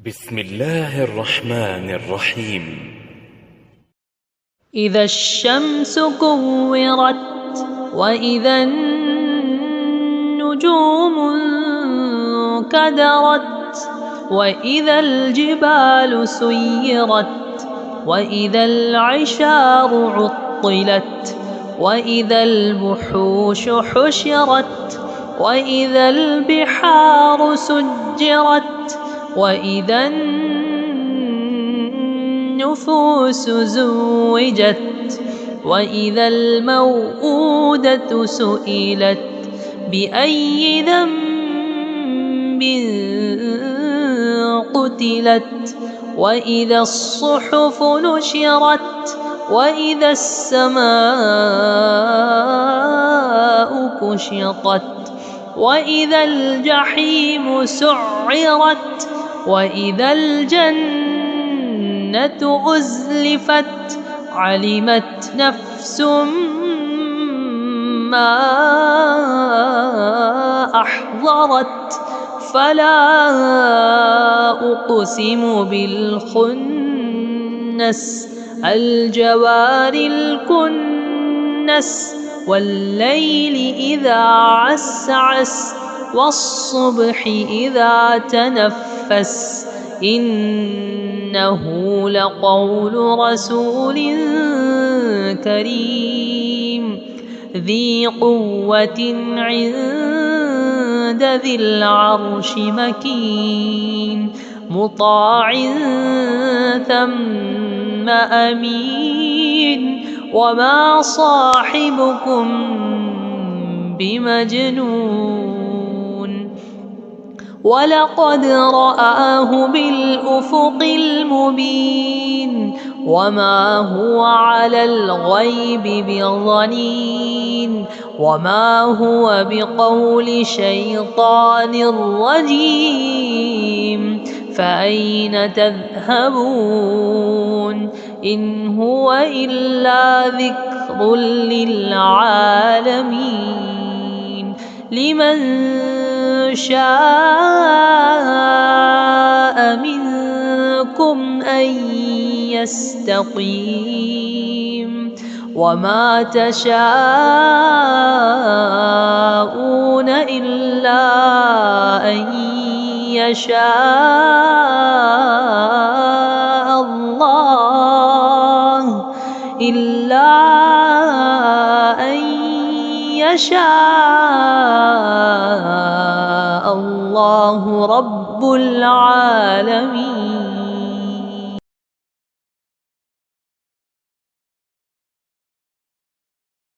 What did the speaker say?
بسم الله الرحمن الرحيم. إذا الشمس كورت وإذا النجوم انكدرت وإذا الجبال سيرت وإذا العشار عطلت وإذا الوحوش حشرت وإذا البحار سجرت وإذا النفوس زوجت وإذا الموءودة سئلت بأي ذنب قتلت وإذا الصحف نشرت وإذا السماء كشطت وإذا الجحيم سعرت وإذا الجنة أزلفت علمت نفس ما أحضرت فلا أقسم بالخنس الجوار الكنس والليل إذا عسعس والصبح إذا تنفس إنه لقول رسول كريم ذي قوة عند ذي العرش مكين مطاع ثم أمين وما صاحبكم بمجنون ولقد رآه بالأفق المبين وما هو على الغيب بضنين وما هو بقول شيطان رجيم فأين تذهبون إن هو إلا ذكر للعالمين لمن شاء منكم أن يستقيم وما تشاءون إلا أن يشاء الله إلا أن يشاء الله رب العالمين.